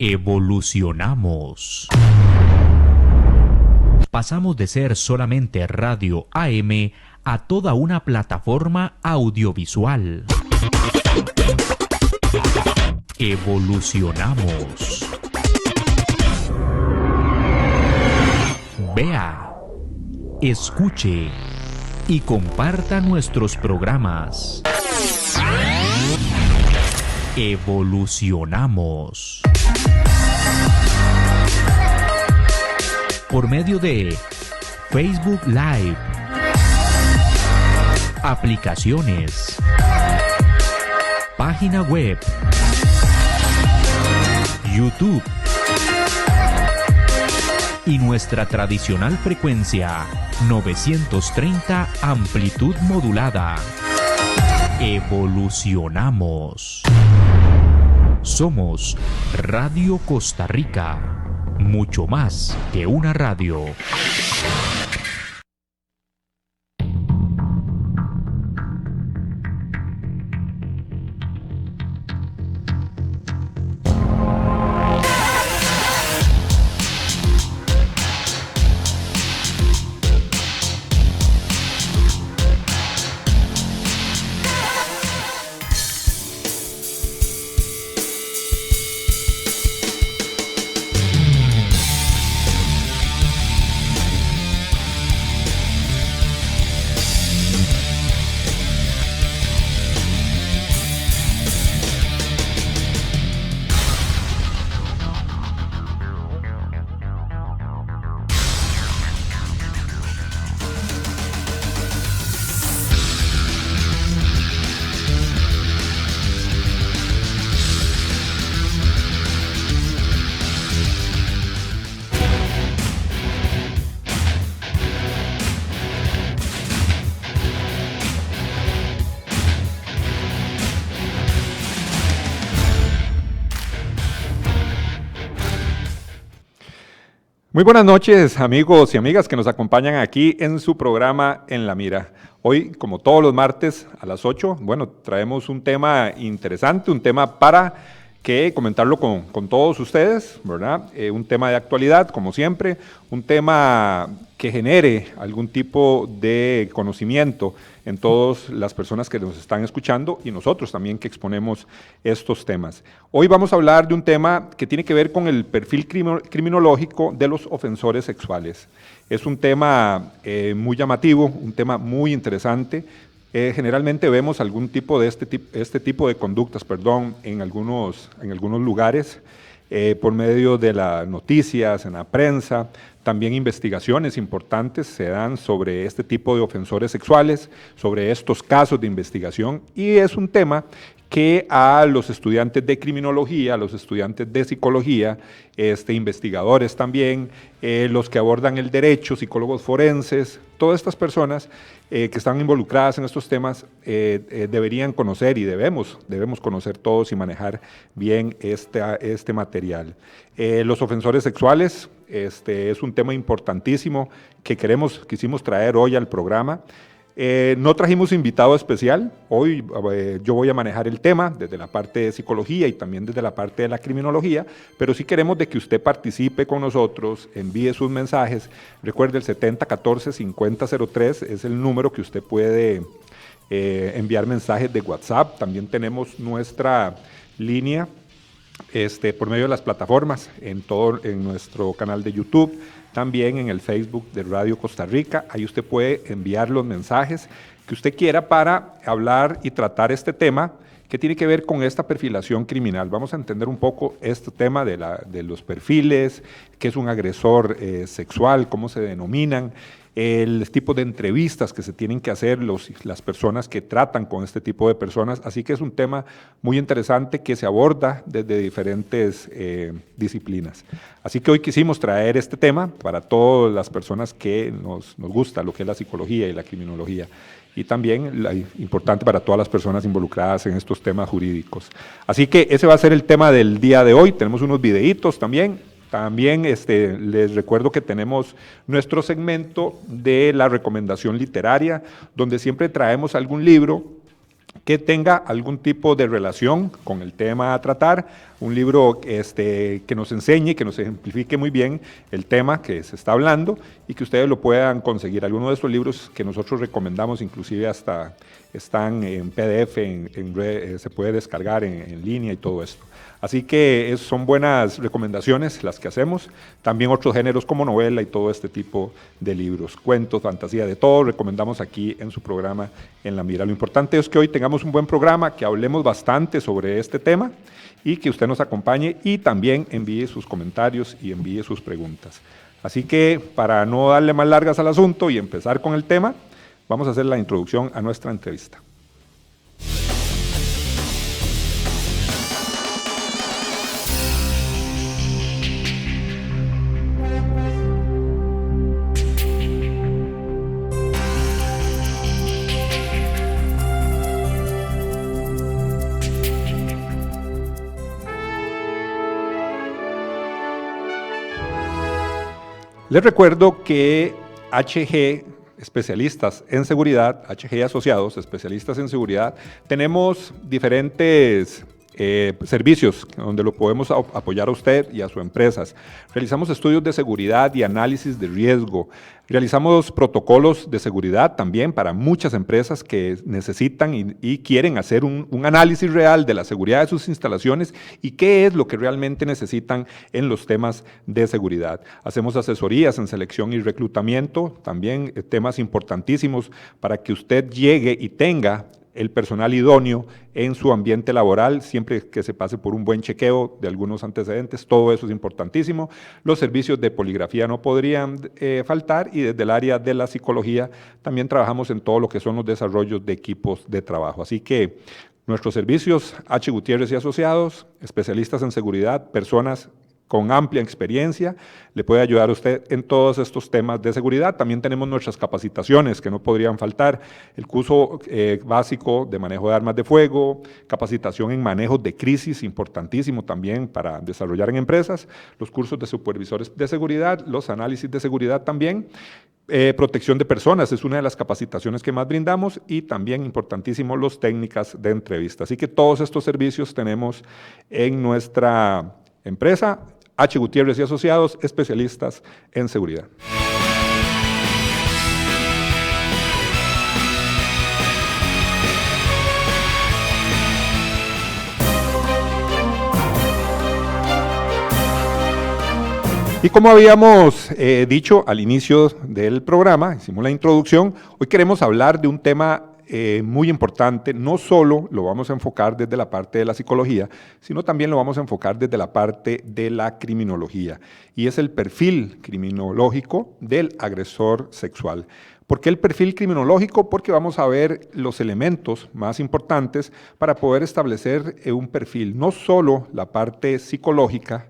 Evolucionamos. Pasamos de ser solamente radio AM a toda una plataforma audiovisual. Evolucionamos. Vea, escuche y comparta nuestros programas. Evolucionamos. Por medio de Facebook Live, aplicaciones, página web, YouTube y nuestra tradicional frecuencia 930 amplitud modulada. Evolucionamos. Somos Radio Costa Rica, mucho más que una radio. Muy buenas noches, amigos y amigas que nos acompañan aquí en su programa En la Mira. Hoy, como todos los martes a las 8, traemos un tema interesante, un tema para que comentarlo con todos ustedes, ¿verdad? Un tema de actualidad, como siempre, un tema que genere algún tipo de conocimiento en todas las personas que nos están escuchando y nosotros también que exponemos estos temas. Hoy vamos a hablar de un tema que tiene que ver con el perfil criminológico de los ofensores sexuales. Es un tema muy llamativo, un tema muy interesante. Generalmente vemos algún tipo de este tipo de conductas, en algunos lugares, por medio de las noticias, en la prensa. También investigaciones importantes se dan sobre este tipo de ofensores sexuales, sobre estos casos de investigación, y es un tema que a los estudiantes de criminología, a los estudiantes de psicología, investigadores también, los que abordan el derecho, psicólogos forenses, todas estas personas que están involucradas en estos temas deberían conocer y debemos conocer todos y manejar bien este material. Los ofensores sexuales es un tema importantísimo que quisimos traer hoy al programa. No trajimos invitado especial, hoy yo voy a manejar el tema desde la parte de psicología y también desde la parte de la criminología, pero sí queremos de que usted participe con nosotros, envíe sus mensajes. Recuerde, el 7014-5003 es el número que usted puede enviar mensajes de WhatsApp. También tenemos nuestra línea por medio de las plataformas, en nuestro canal de YouTube, también en el Facebook de Radio Costa Rica. Ahí usted puede enviar los mensajes que usted quiera para hablar y tratar este tema que tiene que ver con esta perfilación criminal. Vamos a entender un poco este tema de los perfiles, qué es un agresor sexual, cómo se denominan, el tipo de entrevistas que se tienen que hacer las personas que tratan con este tipo de personas. Así que es un tema muy interesante que se aborda desde diferentes disciplinas. Así que hoy quisimos traer este tema para todas las personas que nos gusta lo que es la psicología y la criminología, y también importante para todas las personas involucradas en estos temas jurídicos. Así que ese va a ser el tema del día de hoy. Tenemos unos videitos también. También les recuerdo que tenemos nuestro segmento de la recomendación literaria, donde siempre traemos algún libro que tenga algún tipo de relación con el tema a tratar, un libro que nos enseñe, que nos ejemplifique muy bien el tema que se está hablando y que ustedes lo puedan conseguir. Algunos de estos libros que nosotros recomendamos, inclusive hasta están en PDF, se puede descargar en línea y todo esto. Así que son buenas recomendaciones las que hacemos. También otros géneros como novela y todo este tipo de libros, cuentos, fantasía, de todo recomendamos aquí en su programa En la Mira. Lo importante es que hoy tengamos un buen programa, que hablemos bastante sobre este tema y que usted nos acompañe y también envíe sus comentarios y envíe sus preguntas. Así que para no darle más largas al asunto y empezar con el tema, vamos a hacer la introducción a nuestra entrevista. Les recuerdo que HG, especialistas en seguridad, HG Asociados, especialistas en seguridad, tenemos diferentes servicios donde lo podemos apoyar a usted y a sus empresas. Realizamos estudios de seguridad y análisis de riesgo. Realizamos protocolos de seguridad también para muchas empresas que necesitan y quieren hacer un análisis real de la seguridad de sus instalaciones y qué es lo que realmente necesitan en los temas de seguridad. Hacemos asesorías en selección y reclutamiento, también temas importantísimos para que usted llegue y tenga el personal idóneo en su ambiente laboral, siempre que se pase por un buen chequeo de algunos antecedentes, todo eso es importantísimo. Los servicios de poligrafía no podrían faltar y desde el área de la psicología también trabajamos en todo lo que son los desarrollos de equipos de trabajo. Así que nuestros servicios, H. Gutiérrez y Asociados, especialistas en seguridad, personas con amplia experiencia, le puede ayudar a usted en todos estos temas de seguridad. También tenemos nuestras capacitaciones que no podrían faltar, el curso básico de manejo de armas de fuego, capacitación en manejo de crisis, importantísimo también para desarrollar en empresas, los cursos de supervisores de seguridad, los análisis de seguridad también, protección de personas es una de las capacitaciones que más brindamos y también importantísimo las técnicas de entrevista. Así que todos estos servicios tenemos en nuestra empresa, H. Gutiérrez y Asociados, especialistas en seguridad. Y como habíamos dicho al inicio del programa, hicimos la introducción, hoy queremos hablar de un tema muy importante. No solo lo vamos a enfocar desde la parte de la psicología, sino también lo vamos a enfocar desde la parte de la criminología, y es el perfil criminológico del agresor sexual. ¿Por qué el perfil criminológico? Porque vamos a ver los elementos más importantes para poder establecer un perfil, no solo la parte psicológica,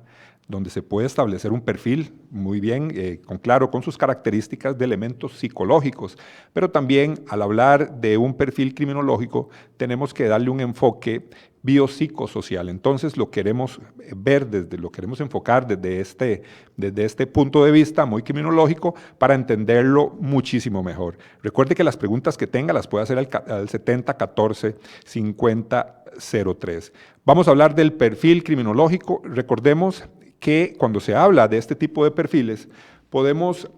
donde se puede establecer un perfil muy bien, claro, con sus características de elementos psicológicos, pero también al hablar de un perfil criminológico tenemos que darle un enfoque biopsicosocial. Entonces lo queremos ver, lo queremos enfocar desde este punto de vista muy criminológico para entenderlo muchísimo mejor. Recuerde que las preguntas que tenga las puede hacer al 70 14 50 03. Vamos a hablar del perfil criminológico. Recordemos que cuando se habla de este tipo de perfiles, podemos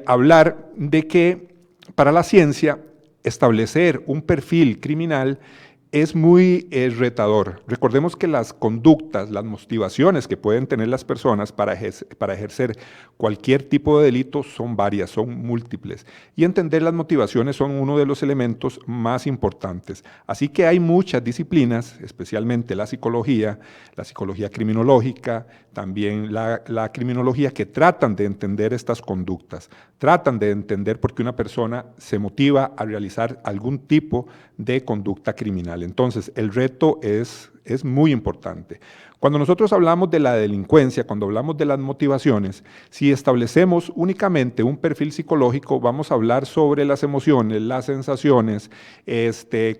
hablar de que para la ciencia establecer un perfil criminal es muy retador. Recordemos que las conductas, las motivaciones que pueden tener las personas para ejercer cualquier tipo de delito son varias, son múltiples. Y entender las motivaciones son uno de los elementos más importantes. Así que hay muchas disciplinas, especialmente la psicología criminológica, también la criminología, que tratan de entender estas conductas, tratan de entender por qué una persona se motiva a realizar algún tipo de conducta criminal. Entonces, el reto es muy importante. Cuando nosotros hablamos de la delincuencia, cuando hablamos de las motivaciones, si establecemos únicamente un perfil psicológico, vamos a hablar sobre las emociones, las sensaciones,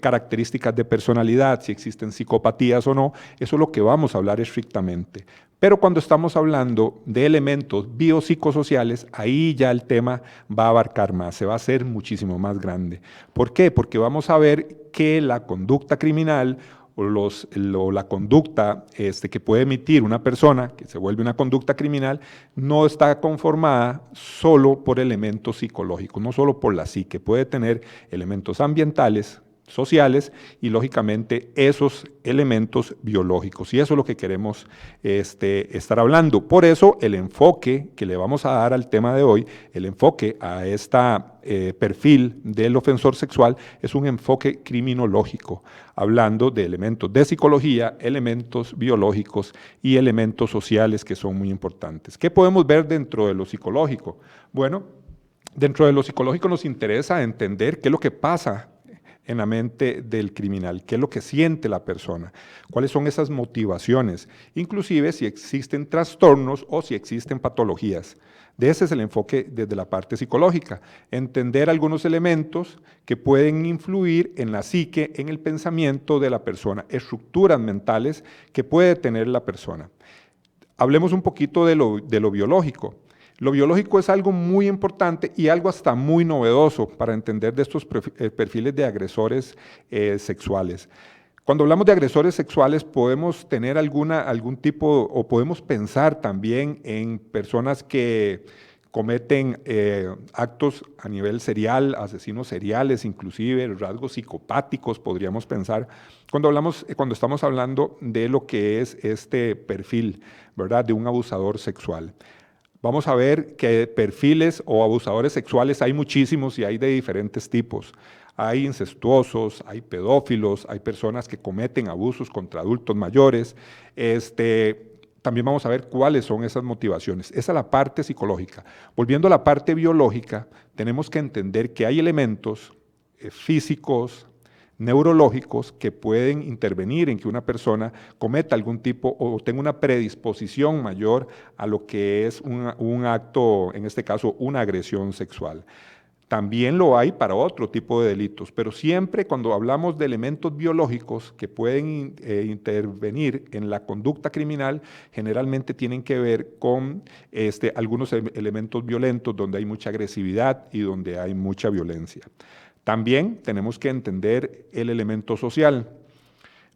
características de personalidad, si existen psicopatías o no, eso es lo que vamos a hablar estrictamente. Pero cuando estamos hablando de elementos biopsicosociales, ahí ya el tema va a abarcar más, se va a hacer muchísimo más grande. ¿Por qué? Porque vamos a ver que la conducta criminal o la conducta que puede emitir una persona que se vuelve una conducta criminal no está conformada solo por elementos psicológicos, no solo por la psique, puede tener elementos ambientales, sociales y lógicamente esos elementos biológicos, y eso es lo que queremos estar hablando. Por eso el enfoque que le vamos a dar al tema de hoy, el enfoque a este perfil del ofensor sexual, es un enfoque criminológico, hablando de elementos de psicología, elementos biológicos y elementos sociales que son muy importantes. ¿Qué podemos ver dentro de lo psicológico? Bueno, dentro de lo psicológico nos interesa entender qué es lo que pasa en la mente del criminal, qué es lo que siente la persona, cuáles son esas motivaciones, inclusive si existen trastornos o si existen patologías. De ese es el enfoque desde la parte psicológica, entender algunos elementos que pueden influir en la psique, en el pensamiento de la persona, estructuras mentales que puede tener la persona. Hablemos un poquito de lo biológico. Lo biológico es algo muy importante y algo hasta muy novedoso para entender de estos perfiles de agresores sexuales. Cuando hablamos de agresores sexuales podemos tener algún tipo o podemos pensar también en personas que cometen actos a nivel serial, asesinos seriales, inclusive rasgos psicopáticos podríamos pensar, cuando estamos hablando de lo que es este perfil, ¿verdad?, de un abusador sexual. Vamos a ver que perfiles o abusadores sexuales hay muchísimos y hay de diferentes tipos. Hay incestuosos, hay pedófilos, hay personas que cometen abusos contra adultos mayores. También vamos a ver cuáles son esas motivaciones. Esa es la parte psicológica. Volviendo a la parte biológica, tenemos que entender que hay elementos físicos, neurológicos que pueden intervenir en que una persona cometa algún tipo o tenga una predisposición mayor a lo que es un acto, en este caso una agresión sexual. También lo hay para otro tipo de delitos, pero siempre cuando hablamos de elementos biológicos que pueden intervenir en la conducta criminal, generalmente tienen que ver con algunos elementos violentos donde hay mucha agresividad y donde hay mucha violencia. También tenemos que entender el elemento social.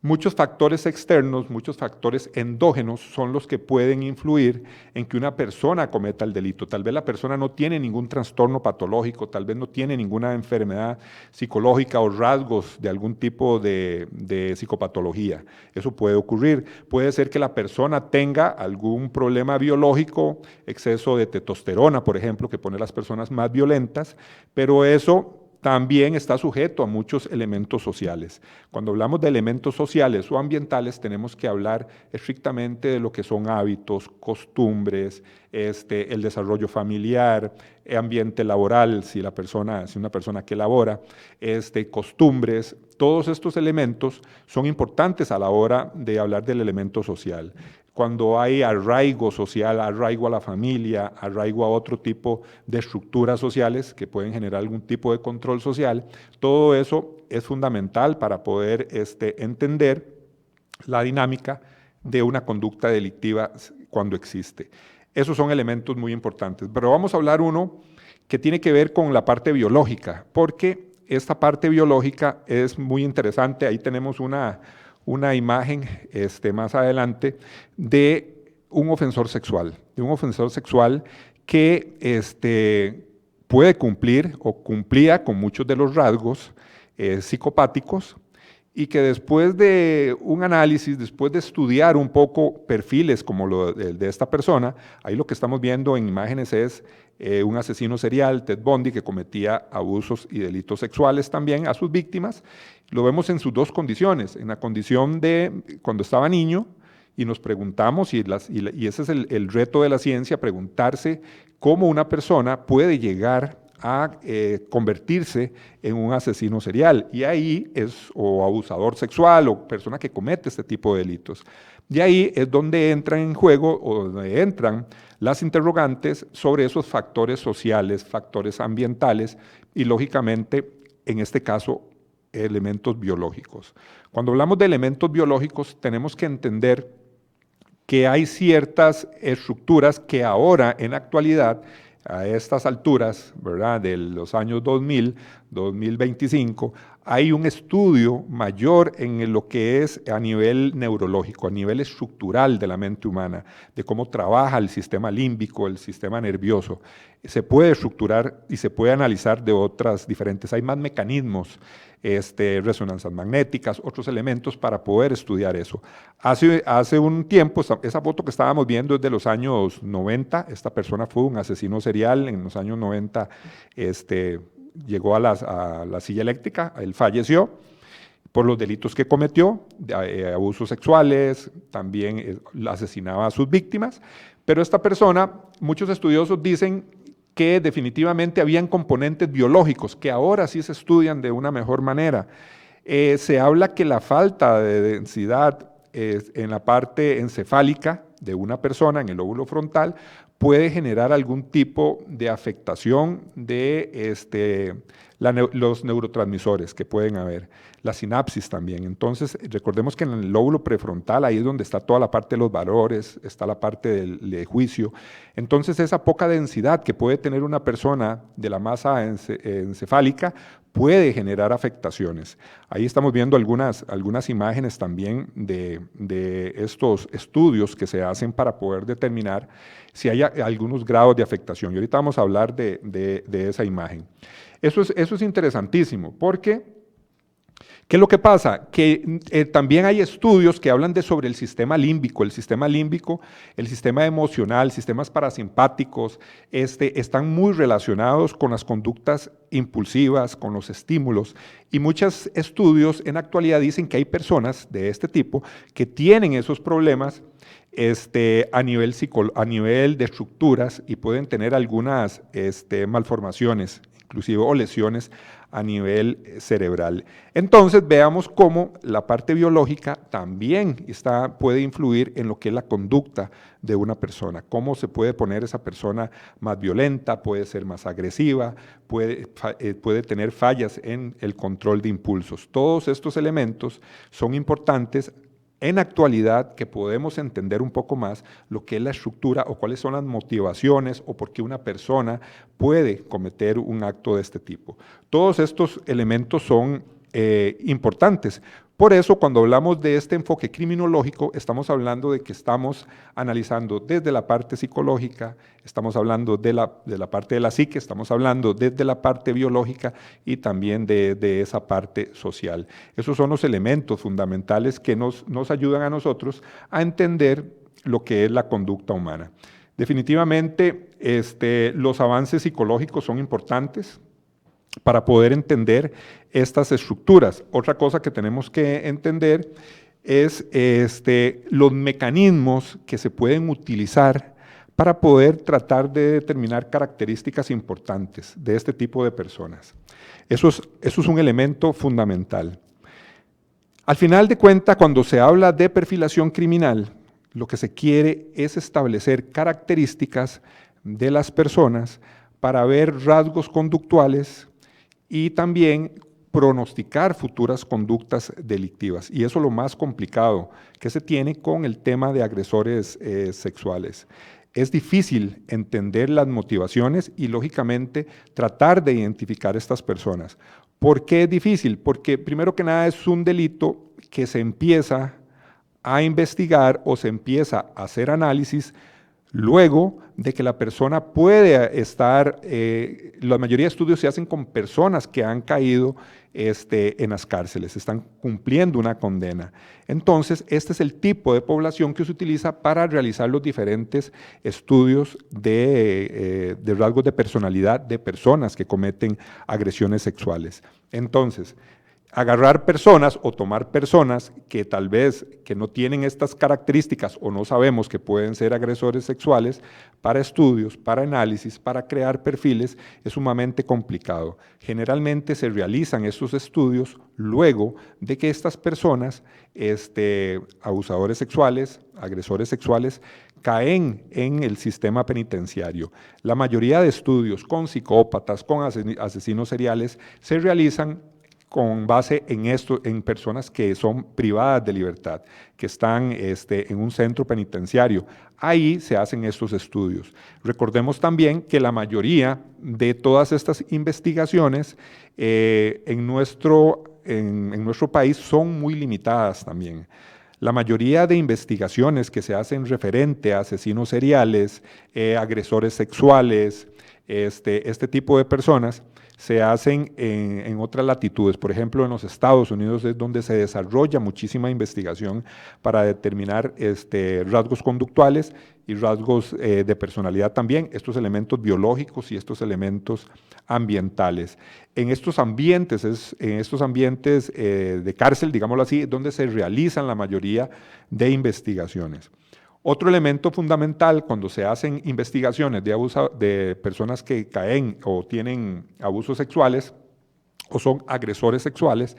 Muchos factores externos, muchos factores endógenos son los que pueden influir en que una persona cometa el delito. Tal vez la persona no tiene ningún trastorno patológico, tal vez no tiene ninguna enfermedad psicológica o rasgos de algún tipo de psicopatología. Eso puede ocurrir. Puede ser que la persona tenga algún problema biológico, exceso de testosterona, por ejemplo, que pone a las personas más violentas, pero eso también está sujeto a muchos elementos sociales. Cuando hablamos de elementos sociales o ambientales, tenemos que hablar estrictamente de lo que son hábitos, costumbres, el desarrollo familiar, ambiente laboral, si una persona que labora, costumbres. Todos estos elementos son importantes a la hora de hablar del elemento social. Cuando hay arraigo social, arraigo a la familia, arraigo a otro tipo de estructuras sociales que pueden generar algún tipo de control social, todo eso es fundamental para poder entender la dinámica de una conducta delictiva cuando existe. Esos son elementos muy importantes, pero vamos a hablar uno que tiene que ver con la parte biológica, porque esta parte biológica es muy interesante. Ahí tenemos una imagen más adelante de un ofensor sexual, que puede cumplir o cumplía con muchos de los rasgos psicopáticos y que después de un análisis, después de estudiar un poco perfiles como el de esta persona, ahí lo que estamos viendo en imágenes es un asesino serial, Ted Bundy, que cometía abusos y delitos sexuales también a sus víctimas. Lo vemos en sus dos condiciones, en la condición de cuando estaba niño, y nos preguntamos, y ese es el reto de la ciencia, preguntarse cómo una persona puede llegar a convertirse en un asesino serial, y ahí o abusador sexual, o persona que comete este tipo de delitos. Y ahí es donde entran en juego, o donde entran las interrogantes sobre esos factores sociales, factores ambientales, y lógicamente, en este caso, elementos biológicos. Cuando hablamos de elementos biológicos, tenemos que entender que hay ciertas estructuras que ahora, en la actualidad, a estas alturas, ¿verdad?, de los años 2000, 2025, hay un estudio mayor en lo que es a nivel neurológico, a nivel estructural de la mente humana, de cómo trabaja el sistema límbico, el sistema nervioso. Se puede estructurar y se puede analizar de otras diferentes. Hay más mecanismos, resonancias magnéticas, otros elementos para poder estudiar eso. Hace un tiempo, esa foto que estábamos viendo es de los años 90, esta persona fue un asesino serial en los años 90, llegó a la silla eléctrica, él falleció por los delitos que cometió, abusos sexuales, también asesinaba a sus víctimas, pero esta persona, muchos estudiosos dicen que definitivamente habían componentes biológicos que ahora sí se estudian de una mejor manera. Se habla que la falta de densidad en la parte encefálica de una persona, en el lóbulo frontal, puede generar algún tipo de afectación de los neurotransmisores que pueden haber, la sinapsis también. Entonces, recordemos que en el lóbulo prefrontal, ahí es donde está toda la parte de los valores, está la parte de juicio. Entonces, esa poca densidad que puede tener una persona de la masa encefálica puede generar afectaciones. Ahí estamos viendo algunas imágenes también de estos estudios que se hacen para poder determinar si hay algunos grados de afectación. Y ahorita vamos a hablar de esa imagen. Eso es interesantísimo, porque ¿qué es lo que pasa? Que también hay estudios que hablan sobre el sistema límbico. El sistema límbico, el sistema emocional, sistemas parasimpáticos, están muy relacionados con las conductas impulsivas, con los estímulos. Y muchos estudios en la actualidad dicen que hay personas de este tipo que tienen esos problemas a nivel de estructuras y pueden tener algunas malformaciones, inclusive o lesiones a nivel cerebral. Entonces veamos cómo la parte biológica también puede influir en lo que es la conducta de una persona, cómo se puede poner esa persona más violenta, puede ser más agresiva, puede tener fallas en el control de impulsos. Todos estos elementos son importantes en actualidad, que podemos entender un poco más lo que es la estructura o cuáles son las motivaciones o por qué una persona puede cometer un acto de este tipo. Todos estos elementos son importantes. Por eso, cuando hablamos de este enfoque criminológico, estamos hablando de que estamos analizando desde la parte psicológica, estamos hablando de la parte de la psique, estamos hablando desde la parte biológica y también de esa parte social. Esos son los elementos fundamentales que nos ayudan a nosotros a entender lo que es la conducta humana. Definitivamente, los avances psicológicos son importantes para poder entender estas estructuras. Otra cosa que tenemos que entender es los mecanismos que se pueden utilizar para poder tratar de determinar características importantes de este tipo de personas. Eso es un elemento fundamental. Al final de cuentas, cuando se habla de perfilación criminal, lo que se quiere es establecer características de las personas para ver rasgos conductuales y también pronosticar futuras conductas delictivas. Y eso es lo más complicado que se tiene con el tema de agresores sexuales. Es difícil entender las motivaciones y, lógicamente, tratar de identificar a estas personas. ¿Por qué es difícil? Porque, primero que nada, es un delito que se empieza a investigar o se empieza a hacer análisis luego de que la persona puede estar, la mayoría de estudios se hacen con personas que han caído en las cárceles, están cumpliendo una condena. Entonces, este es el tipo de población que se utiliza para realizar los diferentes estudios de rasgos de personalidad de personas que cometen agresiones sexuales. Entonces, agarrar personas o tomar personas que tal vez que no tienen estas características o no sabemos que pueden ser agresores sexuales para estudios, para análisis, para crear perfiles es sumamente complicado. Generalmente se realizan estos estudios luego de que estas personas, abusadores sexuales, agresores sexuales, caen en el sistema penitenciario. La mayoría de estudios con psicópatas, con asesinos seriales, se realizan con base en esto, en personas que son privadas de libertad, que están en un centro penitenciario. Ahí se hacen estos estudios. Recordemos también que la mayoría de todas estas investigaciones en nuestro país son muy limitadas también. La mayoría de investigaciones que se hacen referente a asesinos seriales, agresores sexuales, este tipo de personas, se hacen en otras latitudes. Por ejemplo, en los Estados Unidos es donde se desarrolla muchísima investigación para determinar rasgos conductuales y rasgos de personalidad también, estos elementos biológicos y estos elementos ambientales. En estos ambientes de cárcel, digámoslo así, es donde se realizan la mayoría de investigaciones. Otro elemento fundamental cuando se hacen investigaciones de personas que caen o tienen abusos sexuales o son agresores sexuales,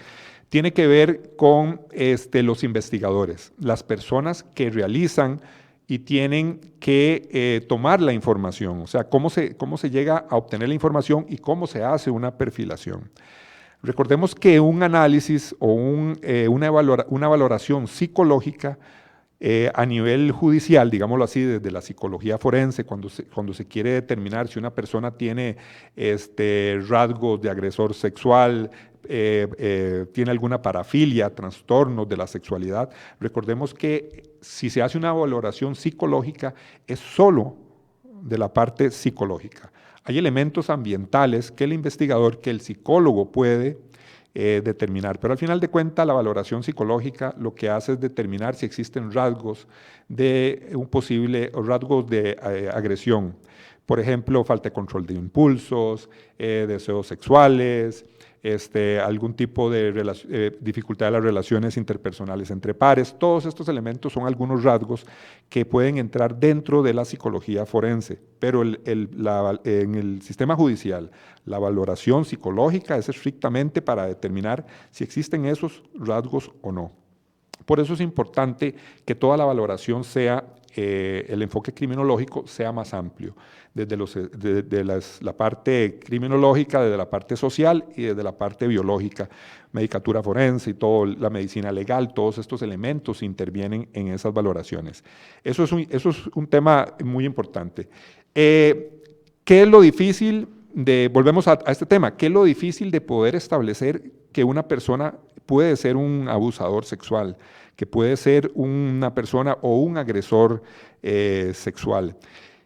tiene que ver con los investigadores, las personas que realizan y tienen que tomar la información, o sea, cómo se llega a obtener la información y cómo se hace una perfilación. Recordemos que un análisis o una valoración psicológica a nivel judicial, digámoslo así, desde la psicología forense, cuando se quiere determinar si una persona tiene rasgos de agresor sexual, tiene alguna parafilia, trastornos de la sexualidad, recordemos que si se hace una valoración psicológica es solo de la parte psicológica. Hay elementos ambientales que el investigador, que el psicólogo puede determinar. Pero al final de cuentas, la valoración psicológica lo que hace es determinar si existen rasgos de rasgos de agresión. Por ejemplo, falta de control de impulsos, deseos sexuales, algún tipo de dificultad de las relaciones interpersonales entre pares. Todos estos elementos son algunos rasgos que pueden entrar dentro de la psicología forense, pero en el sistema judicial la valoración psicológica es estrictamente para determinar si existen esos rasgos o no. Por eso es importante que toda la valoración sea, el enfoque criminológico sea más amplio, desde la parte criminológica, desde la parte social y desde la parte biológica, medicatura forense y todo, la medicina legal, todos estos elementos intervienen en esas valoraciones. Eso es un tema muy importante. ¿Qué es lo difícil volvemos a este tema, qué es lo difícil de poder establecer que una persona puede ser un abusador sexual, que puede ser una persona o un agresor sexual?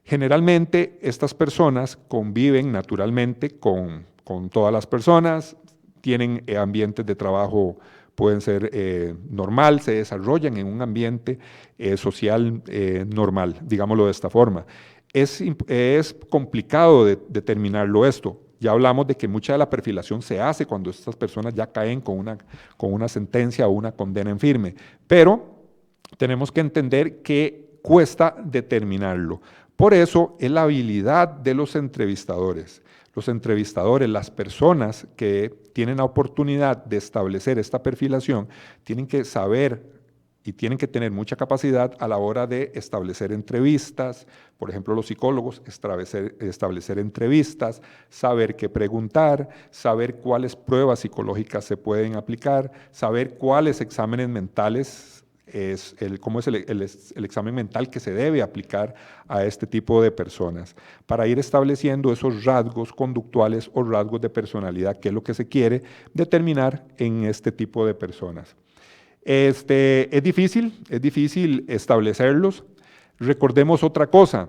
Generalmente estas personas conviven naturalmente con todas las personas, tienen ambientes de trabajo, pueden ser normal, se desarrollan en un ambiente social normal, digámoslo de esta forma. Es complicado determinarlo esto. Ya hablamos de que mucha de la perfilación se hace cuando estas personas ya caen con una sentencia o una condena en firme, pero tenemos que entender que cuesta determinarlo. Por eso es la habilidad de los entrevistadores. Los entrevistadores, las personas que tienen la oportunidad de establecer esta perfilación, tienen que saber y tienen que tener mucha capacidad a la hora de establecer entrevistas, por ejemplo, los psicólogos, establecer entrevistas, saber qué preguntar, saber cuáles pruebas psicológicas se pueden aplicar, saber cuáles exámenes mentales, cómo es el examen mental que se debe aplicar a este tipo de personas, para ir estableciendo esos rasgos conductuales o rasgos de personalidad, que es lo que se quiere determinar en este tipo de personas. Es difícil establecerlos. Recordemos otra cosa,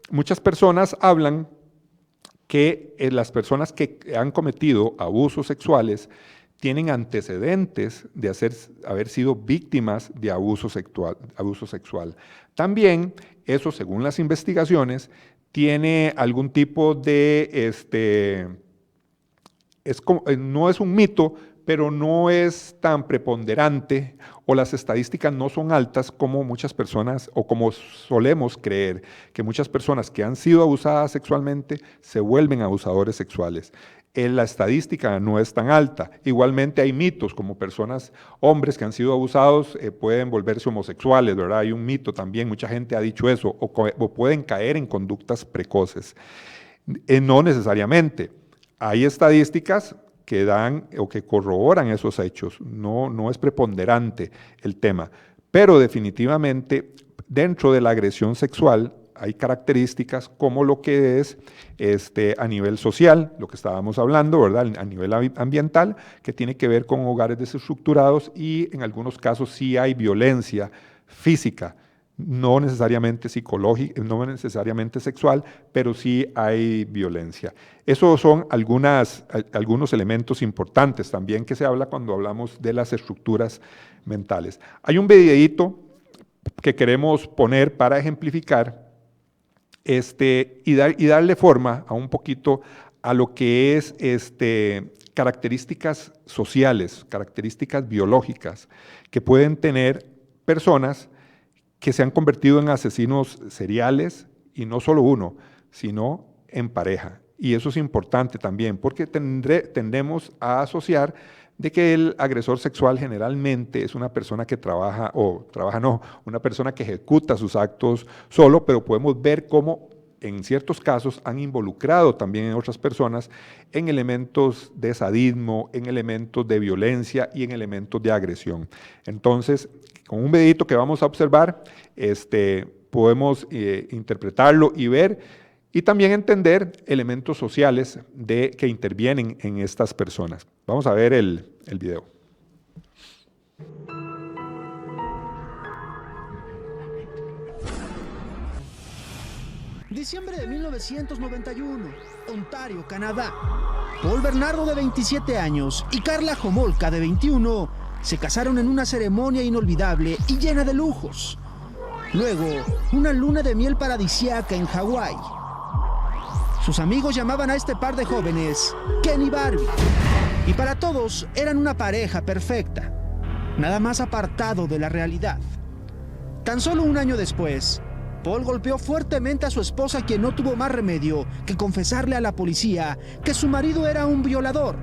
muchas personas hablan que las personas que han cometido abusos sexuales tienen antecedentes de haber sido víctimas de abuso sexual. También eso, según las investigaciones, tiene algún tipo de, no es un mito, pero no es tan preponderante o las estadísticas no son altas como muchas personas o como solemos creer, que muchas personas que han sido abusadas sexualmente se vuelven abusadores sexuales. La estadística no es tan alta. Igualmente hay mitos como hombres que han sido abusados pueden volverse homosexuales, ¿verdad? Hay un mito también, mucha gente ha dicho eso, o pueden caer en conductas precoces. No necesariamente. Hay estadísticas que dan o que corroboran esos hechos. No es preponderante el tema. Pero definitivamente, dentro de la agresión sexual, hay características como lo que es a nivel social, lo que estábamos hablando, ¿verdad? A nivel ambiental, que tiene que ver con hogares desestructurados y en algunos casos sí hay violencia física, no necesariamente psicológica, no necesariamente sexual, pero sí hay violencia. Esos son algunos elementos importantes también que se habla cuando hablamos de las estructuras mentales. Hay un videíto que queremos poner para ejemplificar y darle forma a un poquito a lo que es características sociales, características biológicas que pueden tener personas que se han convertido en asesinos seriales, y no solo uno, sino en pareja. Y eso es importante también, porque tendemos a asociar de que el agresor sexual generalmente es una persona que una persona que ejecuta sus actos solo, pero podemos ver cómo en ciertos casos han involucrado también a otras personas en elementos de sadismo, en elementos de violencia y en elementos de agresión. Entonces, con un videito que vamos a observar, podemos interpretarlo y ver y también entender elementos sociales que intervienen en estas personas. Vamos a ver el video. Diciembre de 1991, Ontario, Canadá. Paul Bernardo, de 27 años, y Carla Homolka, de 21, se casaron en una ceremonia inolvidable y llena de lujos. Luego, una luna de miel paradisíaca en Hawái. Sus amigos llamaban a este par de jóvenes Ken y Barbie. Y para todos eran una pareja perfecta, nada más apartado de la realidad. Tan solo un año después, Paul golpeó fuertemente a su esposa, quien no tuvo más remedio que confesarle a la policía que su marido era un violador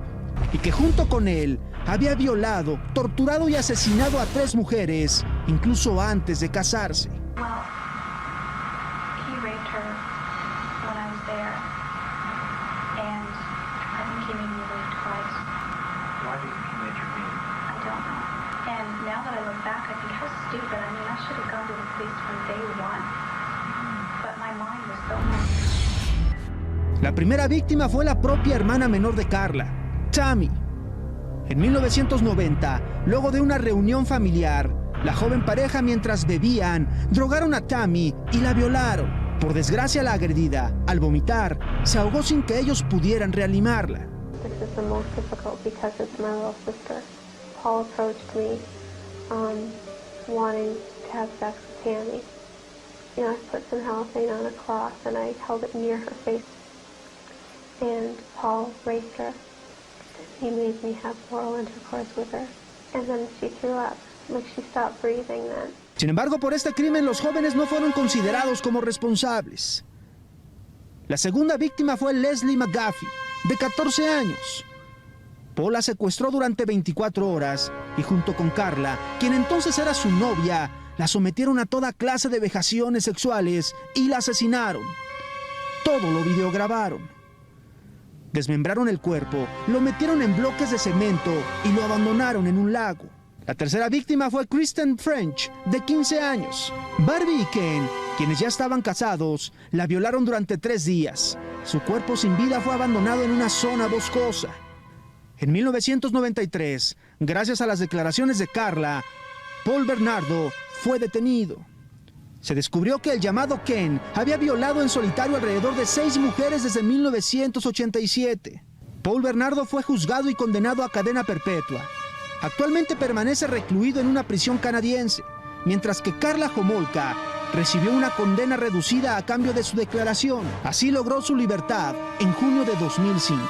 y que junto con él había violado, torturado y asesinado a 3 mujeres, incluso antes de casarse. La primera víctima fue la propia hermana menor de Carla, Tammy. En 1990, luego de una reunión familiar, la joven pareja, mientras bebían, drogaron a Tammy y la violaron. Por desgracia, la agredida, al vomitar, se ahogó sin que ellos pudieran reanimarla. This is the most difficult because it's my little sister. Paul approached me wanting to have sex with Tammy. You know, I put some halothane on a cloth and I held it near her face. And Paul raped her. He made me have oral intercourse with her. And then she threw up. Like, she stopped breathing then. Sin embargo, por este crimen los jóvenes no fueron considerados como responsables. La segunda víctima fue Leslie McGaffey, de 14 años. Paul la secuestró durante 24 horas y junto con Carla, quien entonces era su novia, la sometieron a toda clase de vejaciones sexuales y la asesinaron. Todo lo videograbaron. Desmembraron el cuerpo, lo metieron en bloques de cemento y lo abandonaron en un lago. La tercera víctima fue Kristen French, de 15 años. Barbie y Ken, quienes ya estaban casados, la violaron durante 3 días. Su cuerpo sin vida fue abandonado en una zona boscosa. En 1993, gracias a las declaraciones de Carla, Paul Bernardo fue detenido. Se descubrió que el llamado Ken había violado en solitario alrededor de 6 mujeres desde 1987. Paul Bernardo fue juzgado y condenado a cadena perpetua. Actualmente permanece recluido en una prisión canadiense, mientras que Carla Homolka recibió una condena reducida a cambio de su declaración. Así logró su libertad en junio de 2005.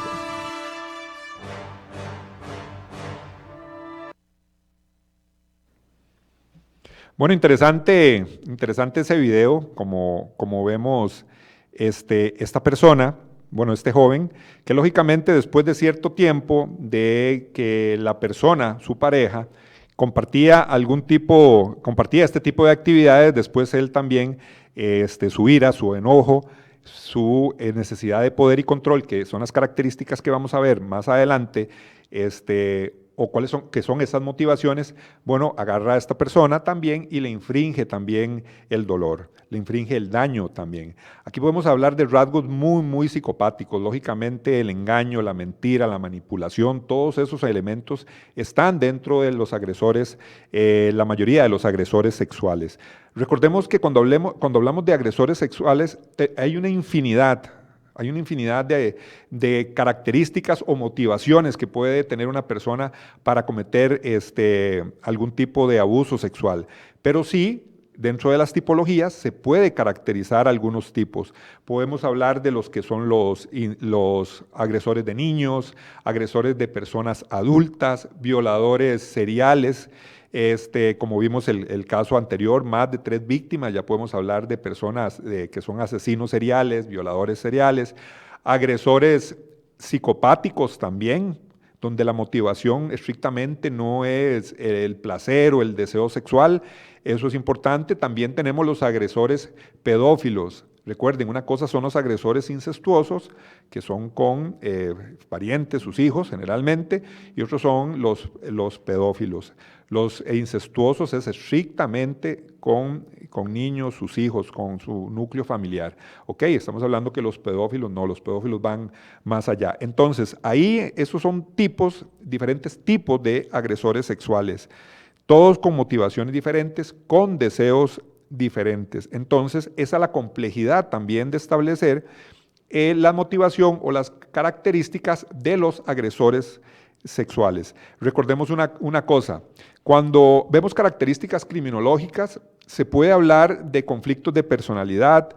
Bueno, interesante ese video, como vemos esta persona, bueno, este joven, que lógicamente después de cierto tiempo de que la persona, su pareja, compartía este tipo de actividades, después él también, su ira, su enojo, su necesidad de poder y control, que son las características que vamos a ver más adelante, o cuáles son, que son esas motivaciones, bueno, agarra a esta persona también y le infringe también el dolor, le infringe el daño también. Aquí podemos hablar de rasgos muy, muy psicopáticos. Lógicamente el engaño, la mentira, la manipulación, todos esos elementos están dentro de los agresores, la mayoría de los agresores sexuales. Recordemos que cuando hablamos de agresores sexuales, hay una infinidad de características o motivaciones que puede tener una persona para cometer algún tipo de abuso sexual. Pero sí, dentro de las tipologías se puede caracterizar algunos tipos. Podemos hablar de los que son los agresores de niños, agresores de personas adultas, violadores seriales. Como vimos el caso anterior, más de 3 víctimas, ya podemos hablar de personas que son asesinos seriales, violadores seriales, agresores psicopáticos también, donde la motivación estrictamente no es el placer o el deseo sexual. Eso es importante. También tenemos los agresores pedófilos. Recuerden, una cosa son los agresores incestuosos, que son con parientes, sus hijos generalmente, y otros son los pedófilos. Los incestuosos es estrictamente con niños, sus hijos, con su núcleo familiar. Ok, estamos hablando que los pedófilos no, los pedófilos van más allá. Entonces, ahí esos son diferentes tipos de agresores sexuales, todos con motivaciones diferentes, con deseos diferentes. Entonces, esa es la complejidad también de establecer la motivación o las características de los agresores sexuales. Recordemos una cosa, cuando vemos características criminológicas, se puede hablar de conflictos de personalidad,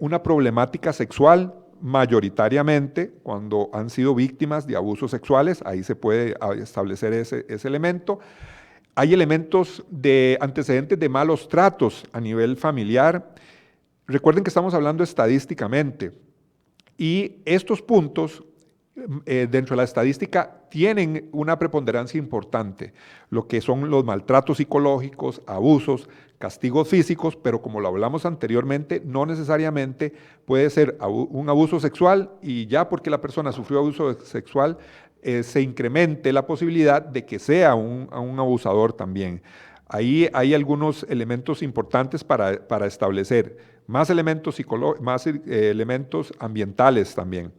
una problemática sexual, mayoritariamente cuando han sido víctimas de abusos sexuales, ahí se puede establecer ese elemento. Hay elementos de antecedentes de malos tratos a nivel familiar. Recuerden que estamos hablando estadísticamente y estos puntos dentro de la estadística tienen una preponderancia importante, lo que son los maltratos psicológicos, abusos, castigos físicos, pero como lo hablamos anteriormente, no necesariamente puede ser un abuso sexual y ya porque la persona sufrió abuso sexual, se incremente la posibilidad de que sea un abusador también. Ahí hay algunos elementos importantes para establecer, más elementos elementos ambientales también.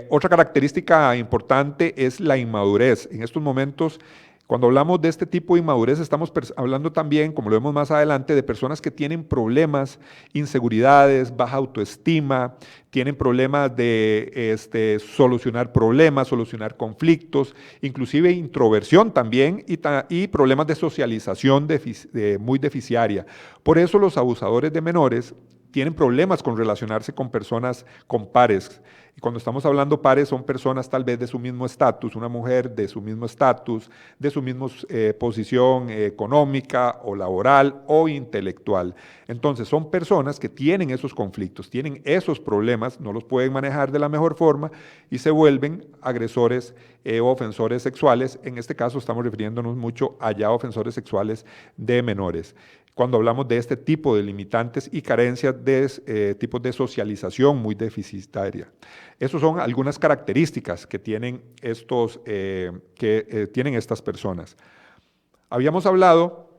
Otra característica importante es la inmadurez. En estos momentos, cuando hablamos de este tipo de inmadurez, estamos hablando también, como lo vemos más adelante, de personas que tienen problemas, inseguridades, baja autoestima, tienen problemas de solucionar problemas, solucionar conflictos, inclusive introversión también y problemas de socialización muy deficiaria. Por eso los abusadores de menores tienen problemas con relacionarse con personas, con pares. Y cuando estamos hablando pares, son personas tal vez de su mismo estatus, una mujer de su mismo estatus, de su misma posición económica o laboral o intelectual. Entonces son personas que tienen esos conflictos, tienen esos problemas, no los pueden manejar de la mejor forma y se vuelven agresores o ofensores sexuales. En este caso estamos refiriéndonos mucho a ya ofensores sexuales de menores. Cuando hablamos de este tipo de limitantes y carencias de tipos de socialización muy deficitaria. Esas son algunas características que tienen tienen estas personas. Habíamos hablado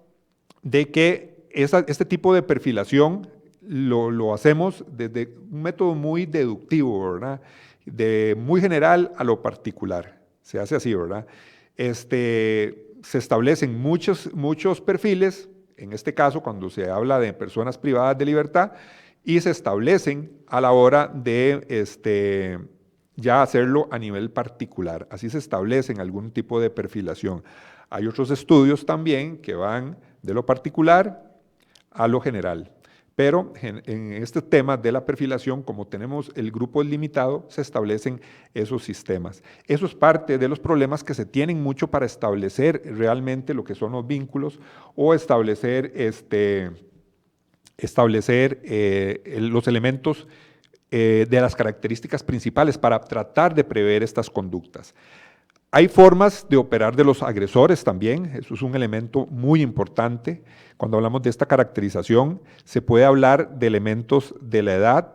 de que este tipo de perfilación lo hacemos desde un método muy deductivo, ¿verdad? De muy general a lo particular. Se hace así, ¿verdad? Se establecen muchos perfiles. En este caso, cuando se habla de personas privadas de libertad, y se establecen a la hora de ya hacerlo a nivel particular. Así se establecen algún tipo de perfilación. Hay otros estudios también que van de lo particular a lo general. Pero en este tema de la perfilación, como tenemos el grupo limitado, se establecen esos sistemas. Eso es parte de los problemas que se tienen mucho para establecer realmente lo que son los vínculos o establecer los elementos de las características principales para tratar de prever estas conductas. Hay formas de operar de los agresores también, eso es un elemento muy importante. Cuando hablamos de esta caracterización, se puede hablar de elementos de la edad.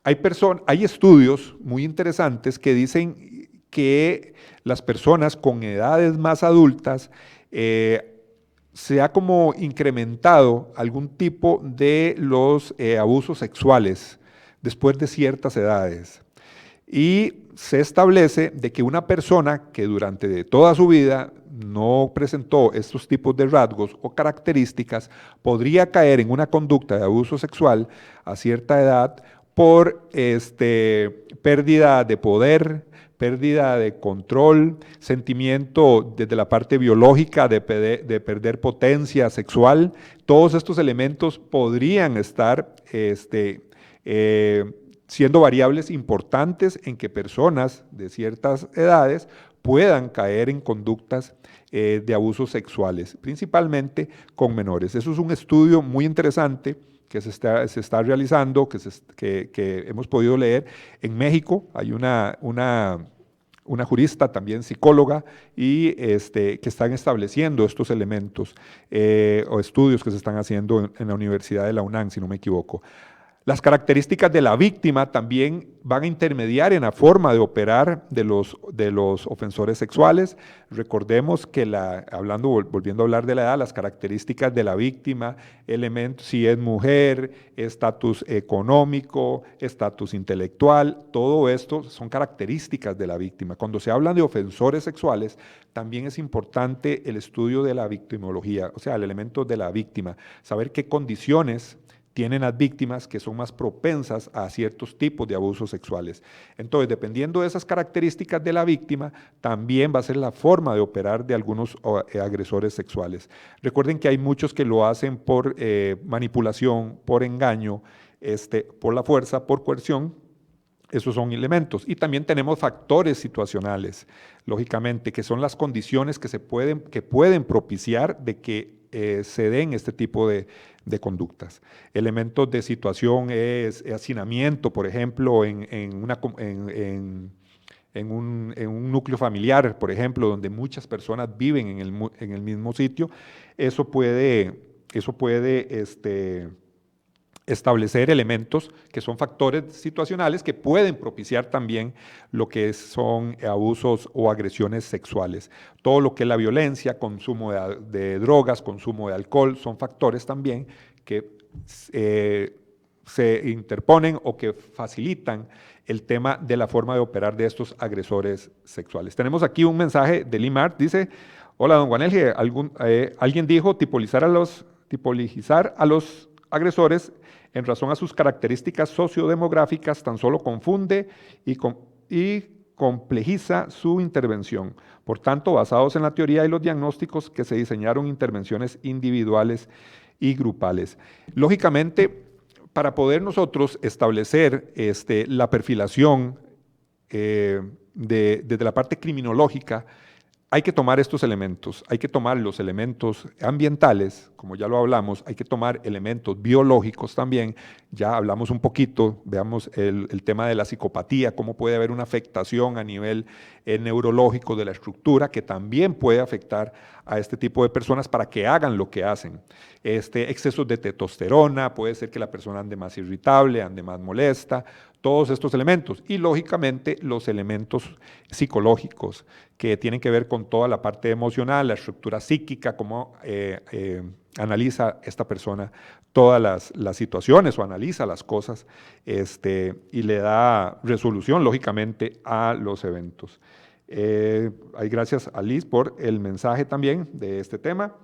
Hay estudios muy interesantes que dicen que las personas con edades más adultas se ha como incrementado algún tipo de los abusos sexuales después de ciertas edades. Y se establece de que una persona que durante toda su vida no presentó estos tipos de rasgos o características podría caer en una conducta de abuso sexual a cierta edad por pérdida de poder, pérdida de control, sentimiento desde la parte biológica de perder potencia sexual. Todos estos elementos podrían estar siendo variables importantes en que personas de ciertas edades puedan caer en conductas de abusos sexuales, principalmente con menores. Eso es un estudio muy interesante que se está realizando, que hemos podido leer. En México hay una jurista, también psicóloga, y que están estableciendo estos elementos o estudios que se están haciendo en la Universidad de la UNAM, si no me equivoco. Las características de la víctima también van a intermediar en la forma de operar de los ofensores sexuales. Recordemos que volviendo a hablar de la edad, las características de la víctima, elementos, si es mujer, estatus económico, estatus intelectual, todo esto son características de la víctima. Cuando se habla de ofensores sexuales, también es importante el estudio de la victimología, o sea, el elemento de la víctima, saber qué condiciones tienen las víctimas que son más propensas a ciertos tipos de abusos sexuales. Entonces, dependiendo de esas características de la víctima, también va a ser la forma de operar de algunos agresores sexuales. Recuerden que hay muchos que lo hacen por manipulación, por engaño, por la fuerza, por coerción. Esos son elementos. Y también tenemos factores situacionales, lógicamente, que son las condiciones que pueden propiciar de que se den este tipo de conductas. Elementos de situación es hacinamiento, por ejemplo, en un núcleo familiar, por ejemplo, donde muchas personas viven en el mismo sitio. Eso puede establecer elementos que son factores situacionales que pueden propiciar también lo que son abusos o agresiones sexuales. Todo lo que es la violencia, consumo de drogas, consumo de alcohol, son factores también que se interponen o que facilitan el tema de la forma de operar de estos agresores sexuales. Tenemos aquí un mensaje de Limart, dice: hola, don Juan Elge, alguien dijo tipologizar a los agresores en razón a sus características sociodemográficas tan solo confunde y complejiza su intervención. Por tanto, basados en la teoría y los diagnósticos que se diseñaron intervenciones individuales y grupales. Lógicamente, para poder nosotros establecer la perfilación desde la parte criminológica, hay que tomar estos elementos, hay que tomar los elementos ambientales, como ya lo hablamos, hay que tomar elementos biológicos también, ya hablamos un poquito, veamos el tema de la psicopatía, cómo puede haber una afectación a nivel neurológico de la estructura que también puede afectar a este tipo de personas para que hagan lo que hacen. Excesos de testosterona, puede ser que la persona ande más irritable, ande más molesta, todos estos elementos y lógicamente los elementos psicológicos que tienen que ver con toda la parte emocional, la estructura psíquica, cómo analiza esta persona todas las situaciones o analiza las cosas y le da resolución lógicamente a los eventos. Gracias a Liz por el mensaje también de este tema.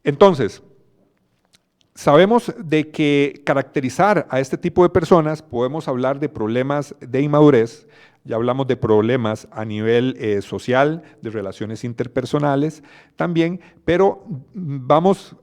Entonces, sabemos de que caracterizar a este tipo de personas podemos hablar de problemas de inmadurez, ya hablamos de problemas a nivel social, de relaciones interpersonales también, pero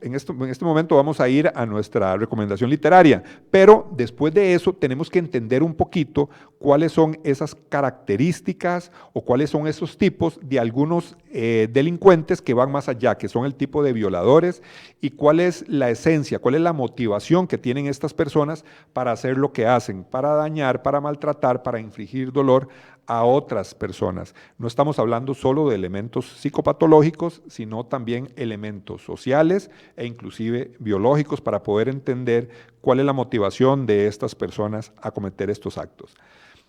en este momento vamos a ir a nuestra recomendación literaria, pero después de eso tenemos que entender un poquito cuáles son esas características o cuáles son esos tipos de algunos delincuentes que van más allá, que son el tipo de violadores, y cuál es la esencia, cuál es la motivación que tienen estas personas para hacer lo que hacen, para dañar, para maltratar, para infligir dolor a otras personas. No estamos hablando solo de elementos psicopatológicos, sino también elementos sociales e inclusive biológicos para poder entender cuál es la motivación de estas personas a cometer estos actos.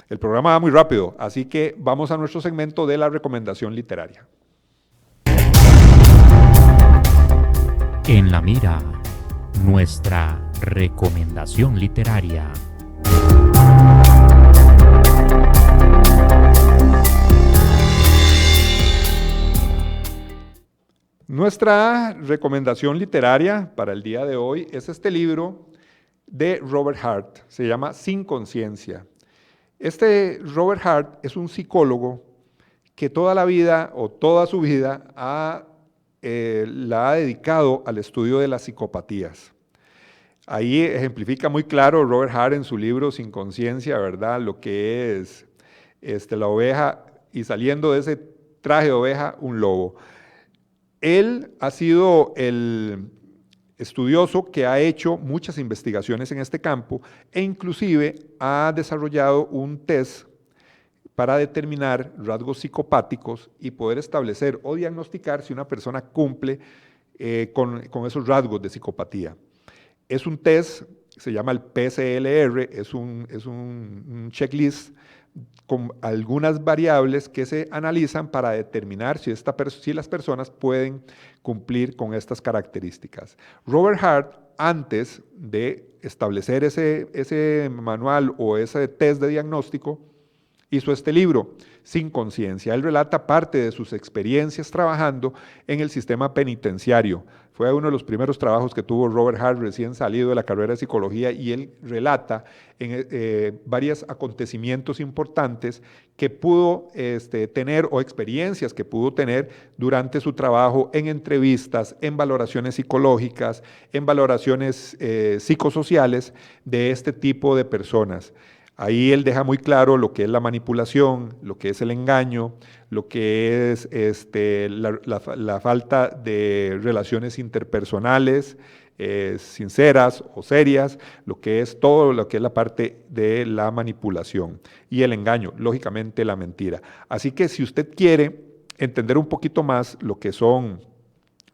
El programa va muy rápido, así que vamos a nuestro segmento de la recomendación literaria. En la mira, nuestra recomendación literaria. Nuestra recomendación literaria para el día de hoy es este libro de Robert Hart, se llama Sin Conciencia. Este Robert Hart es un psicólogo que toda la vida o toda su vida la ha dedicado al estudio de las psicopatías. Ahí ejemplifica muy claro Robert Hart en su libro Sin Conciencia, ¿verdad? Lo que es la oveja y saliendo de ese traje de oveja, un lobo. Él ha sido el estudioso que ha hecho muchas investigaciones en este campo e inclusive ha desarrollado un test para determinar rasgos psicopáticos y poder establecer o diagnosticar si una persona cumple con esos rasgos de psicopatía. Es un test, se llama el PCLR, es un checklist con algunas variables que se analizan para determinar si las personas pueden cumplir con estas características. Robert Hart, antes de establecer ese manual o ese test de diagnóstico, hizo este libro, Sin Conciencia. Él relata parte de sus experiencias trabajando en el sistema penitenciario. Fue uno de los primeros trabajos que tuvo Robert Hart recién salido de la carrera de psicología y él relata varios acontecimientos importantes que pudo tener o experiencias que pudo tener durante su trabajo en entrevistas, en valoraciones psicológicas, en valoraciones psicosociales de este tipo de personas. Ahí él deja muy claro lo que es la manipulación, lo que es el engaño, lo que es la falta de relaciones interpersonales sinceras o serias, lo que es todo lo que es la parte de la manipulación y el engaño, lógicamente la mentira. Así que si usted quiere entender un poquito más lo que son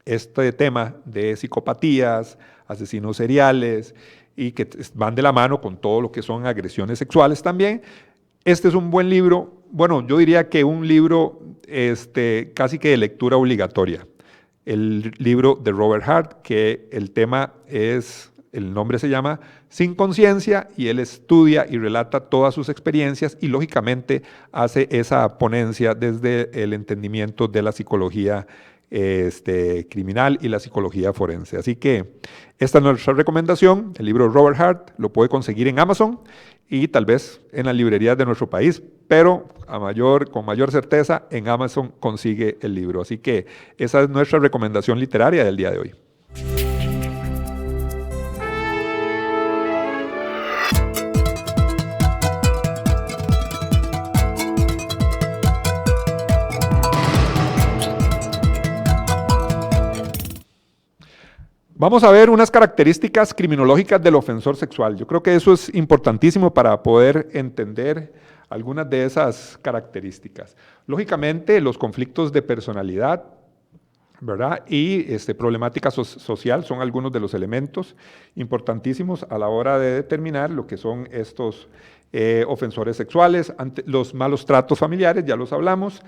este tema de psicopatías, asesinos seriales, y que van de la mano con todo lo que son agresiones sexuales también. Este es un buen libro, bueno, yo diría que un libro casi que de lectura obligatoria. El libro de Robert Hart, que el nombre se llama Sin Conciencia, y él estudia y relata todas sus experiencias y lógicamente hace esa ponencia desde el entendimiento de la psicología criminal y la psicología forense. Así que esta es nuestra recomendación. El libro Robert Hart lo puede conseguir en Amazon y tal vez en las librerías de nuestro país, pero con mayor certeza en Amazon consigue el libro. Así que esa es nuestra recomendación literaria del día de hoy. Vamos a ver unas características criminológicas del ofensor sexual. Yo creo que eso es importantísimo para poder entender algunas de esas características. Lógicamente, los conflictos de personalidad, ¿verdad? Y problemática social son algunos de los elementos importantísimos a la hora de determinar lo que son estos ofensores sexuales, los malos tratos familiares, ya los hablamos.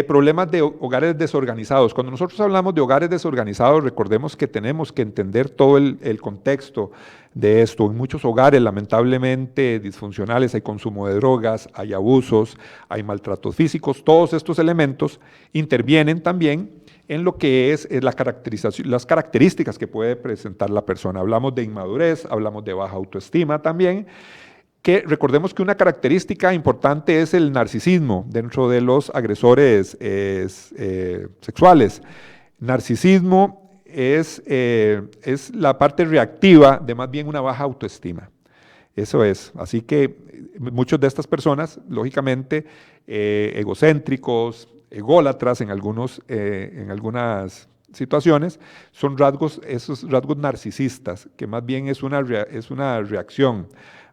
Problemas de hogares desorganizados. Cuando nosotros hablamos de hogares desorganizados, recordemos que tenemos que entender todo el contexto de esto. En muchos hogares, lamentablemente, disfuncionales, hay consumo de drogas, hay abusos, hay maltratos físicos. Todos estos elementos intervienen también en lo que es las características que puede presentar la persona. Hablamos de inmadurez, hablamos de baja autoestima también, que recordemos que una característica importante es el narcisismo dentro de los agresores sexuales. Narcisismo es la parte reactiva de más bien una baja autoestima. Eso es. Así que muchas de estas personas, lógicamente, egocéntricos, ególatras en algunas situaciones, son esos rasgos narcisistas, que más bien es una reacción,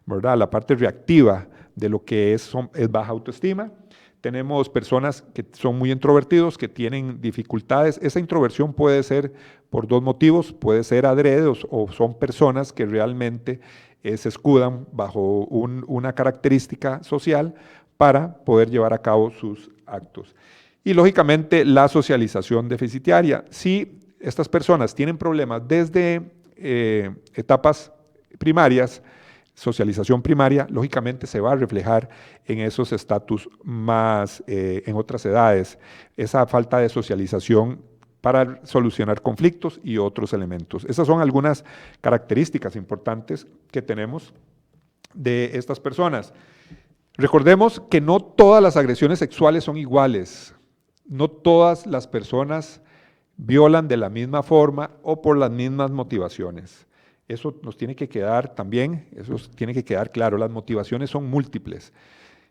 ¿verdad? La parte reactiva de lo que es baja autoestima. Tenemos personas que son muy introvertidos, que tienen dificultades. Esa introversión puede ser por dos motivos, puede ser adrede o son personas que realmente se escudan bajo una característica social para poder llevar a cabo sus actos. Y lógicamente la socialización deficitaria. Si estas personas tienen problemas desde etapas primarias, socialización primaria, lógicamente se va a reflejar en esos estatus más en otras edades, esa falta de socialización para solucionar conflictos y otros elementos. Esas son algunas características importantes que tenemos de estas personas. Recordemos que no todas las agresiones sexuales son iguales, no todas las personas violan de la misma forma o por las mismas motivaciones. Eso nos tiene que quedar también, eso tiene que quedar claro, las motivaciones son múltiples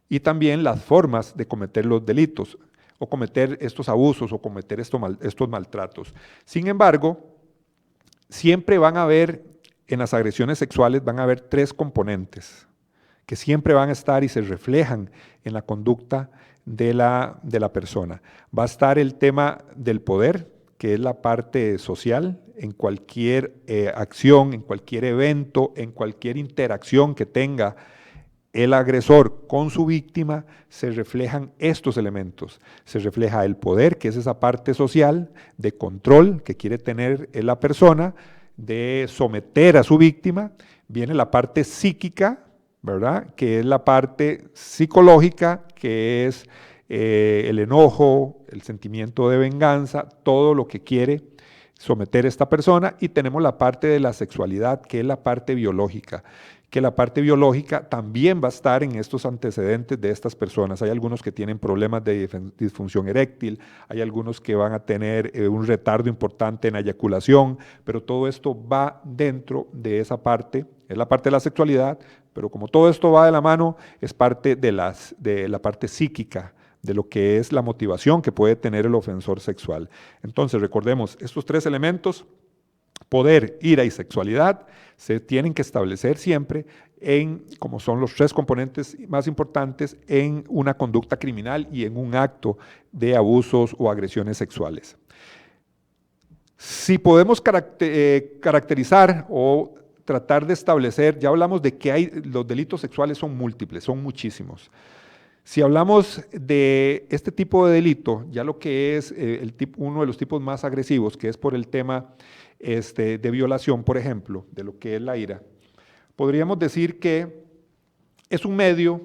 y también las formas de cometer los delitos o cometer estos abusos o cometer estos maltratos. Sin embargo, siempre van a haber, en las agresiones sexuales van a haber tres componentes que siempre van a estar y se reflejan en la conducta de la persona. Va a estar el tema del poder, que es la parte social, en cualquier acción, en cualquier evento, en cualquier interacción que tenga el agresor con su víctima, se reflejan estos elementos. Se refleja el poder, que es esa parte social, de control que quiere tener la persona, de someter a su víctima. Viene la parte psíquica, ¿verdad?, que es la parte psicológica, que es el enojo, el sentimiento de venganza, todo lo que quiere someter a esta persona. Y tenemos la parte de la sexualidad, que es la parte biológica, que la parte biológica también va a estar en estos antecedentes de estas personas. Hay algunos que tienen problemas de disfunción eréctil, hay algunos que van a tener un retardo importante en la eyaculación, pero todo esto va dentro de esa parte, es la parte de la sexualidad, pero como todo esto va de la mano, es parte de la parte psíquica, de lo que es la motivación que puede tener el ofensor sexual. Entonces, recordemos, estos tres elementos, poder, ira y sexualidad, se tienen que establecer siempre como son los tres componentes más importantes en una conducta criminal y en un acto de abusos o agresiones sexuales. Si podemos caracterizar o tratar de establecer, ya hablamos de que los delitos sexuales son múltiples, son muchísimos. Si hablamos de este tipo de delito, ya lo que es uno de los tipos más agresivos, que es por el tema de violación, por ejemplo, de lo que es la ira, podríamos decir que es un medio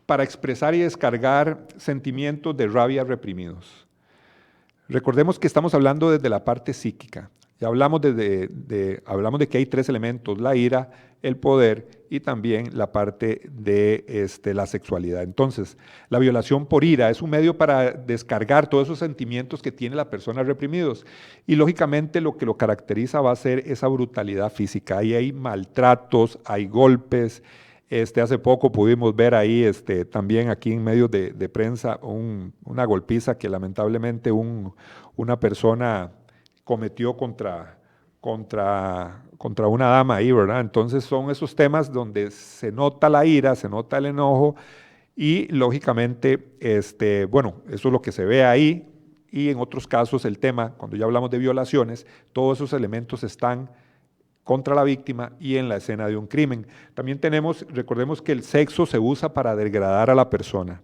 para expresar y descargar sentimientos de rabia reprimidos. Recordemos que estamos hablando desde la parte psíquica. Ya hablamos hablamos de que hay tres elementos: la ira, el poder y también la parte de la sexualidad. Entonces, la violación por ira es un medio para descargar todos esos sentimientos que tiene la persona reprimidos. Y lógicamente lo que lo caracteriza va a ser esa brutalidad física. Ahí hay maltratos, hay golpes. Hace poco pudimos ver ahí también aquí en medios de prensa una golpiza que lamentablemente una persona cometió contra una dama ahí, ¿verdad? Entonces son esos temas donde se nota la ira, se nota el enojo y lógicamente, bueno, eso es lo que se ve ahí. Y en otros casos el tema, cuando ya hablamos de violaciones, todos esos elementos están contra la víctima y en la escena de un crimen. También recordemos que el sexo se usa para degradar a la persona.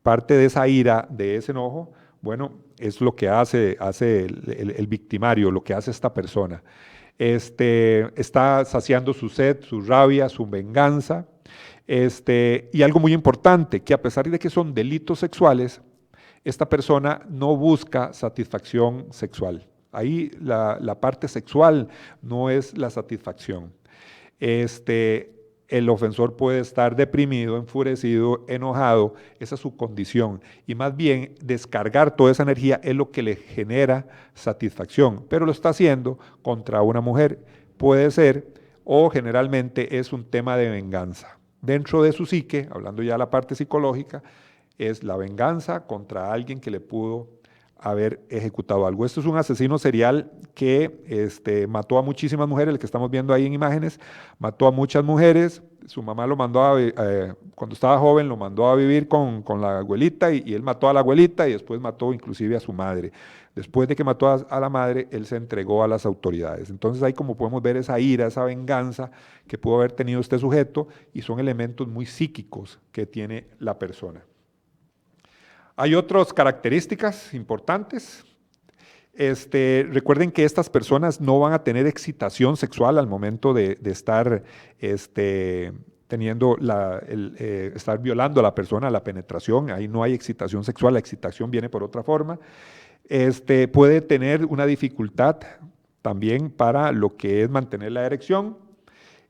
Parte de esa ira, de ese enojo, bueno, es lo que hace el victimario, lo que hace esta persona. Está saciando su sed, su rabia, su venganza. Y algo muy importante, que a pesar de que son delitos sexuales, esta persona no busca satisfacción sexual. Ahí la parte sexual no es la satisfacción. El ofensor puede estar deprimido, enfurecido, enojado, esa es su condición. Y más bien descargar toda esa energía es lo que le genera satisfacción, pero lo está haciendo contra una mujer. Puede ser, o generalmente es un tema de venganza. Dentro de su psique, hablando ya de la parte psicológica, es la venganza contra alguien que le pudo haber ejecutado algo. Esto es un asesino serial que mató a muchísimas mujeres, el que estamos viendo ahí en imágenes, mató a muchas mujeres, su mamá lo mandó cuando estaba joven, lo mandó a vivir con la abuelita y él mató a la abuelita y después mató inclusive a su madre. Después de que mató a la madre, él se entregó a las autoridades. Entonces ahí como podemos ver esa ira, esa venganza que pudo haber tenido este sujeto y son elementos muy psíquicos que tiene la persona. Hay otras características importantes. Recuerden que estas personas no van a tener excitación sexual al momento de estar estar violando a la persona, la penetración. Ahí no hay excitación sexual, la excitación viene por otra forma. Puede tener una dificultad también para lo que es mantener la erección.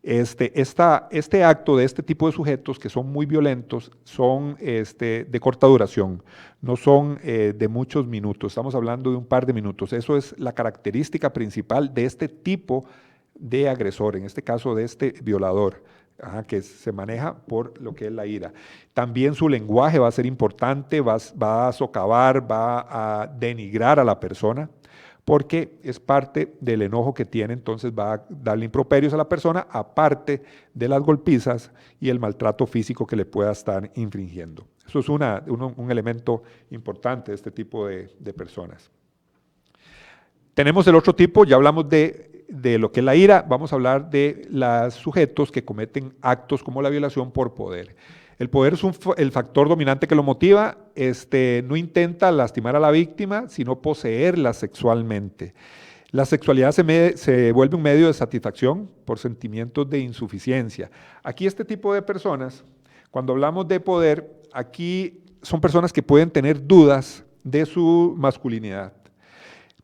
Este acto de este tipo de sujetos que son muy violentos son de corta duración, no son de muchos minutos, estamos hablando de un par de minutos. Eso es la característica principal de este tipo de agresor, en este caso de este violador, que se maneja por lo que es la ira. También su lenguaje va a ser importante, va a socavar, va a denigrar a la persona, porque es parte del enojo que tiene, entonces va a darle improperios a la persona, aparte de las golpizas y el maltrato físico que le pueda estar infringiendo. Eso es un elemento importante de este tipo de personas. Tenemos el otro tipo, ya hablamos de lo que es la ira, vamos a hablar de los sujetos que cometen actos como la violación por poder. El poder es el factor dominante que lo motiva, no intenta lastimar a la víctima, sino poseerla sexualmente. La sexualidad se vuelve un medio de satisfacción por sentimientos de insuficiencia. Aquí este tipo de personas, cuando hablamos de poder, aquí son personas que pueden tener dudas de su masculinidad.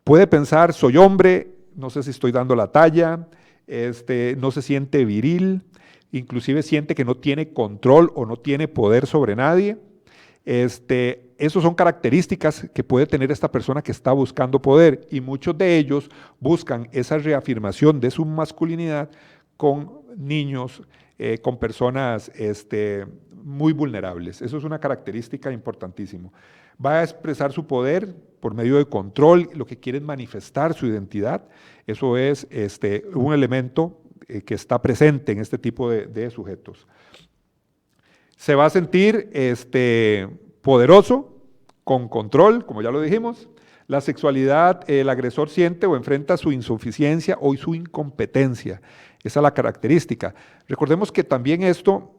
Puede pensar, soy hombre, no sé si estoy dando la talla, no se siente viril, inclusive siente que no tiene control o no tiene poder sobre nadie. Esas son características que puede tener esta persona que está buscando poder y muchos de ellos buscan esa reafirmación de su masculinidad con niños, con personas muy vulnerables. Eso es una característica importantísima. Va a expresar su poder por medio de control, lo que quiere es manifestar su identidad. Eso es un elemento que está presente en este tipo de sujetos. Se va a sentir poderoso, con control, como ya lo dijimos. La sexualidad, el agresor siente o enfrenta su insuficiencia o su incompetencia. Esa es la característica. Recordemos que también esto,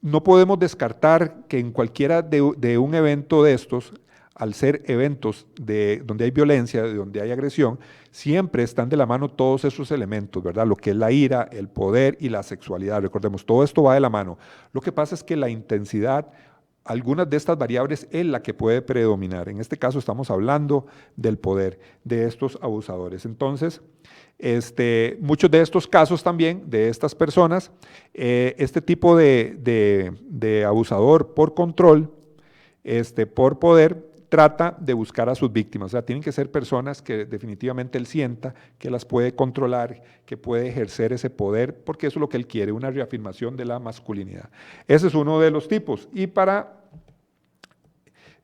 no podemos descartar que en cualquiera de un evento de estos, al ser eventos donde hay violencia, donde hay agresión, siempre están de la mano todos esos elementos, ¿verdad? Lo que es la ira, el poder y la sexualidad. Recordemos, todo esto va de la mano. Lo que pasa es que la intensidad, algunas de estas variables es la que puede predominar. En este caso estamos hablando del poder de estos abusadores. Entonces, muchos de estos casos también, de estas personas, este tipo de abusador por control, por poder, trata de buscar a sus víctimas. O sea, tienen que ser personas que definitivamente él sienta que las puede controlar, que puede ejercer ese poder, porque eso es lo que él quiere, una reafirmación de la masculinidad. Ese es uno de los tipos. Y para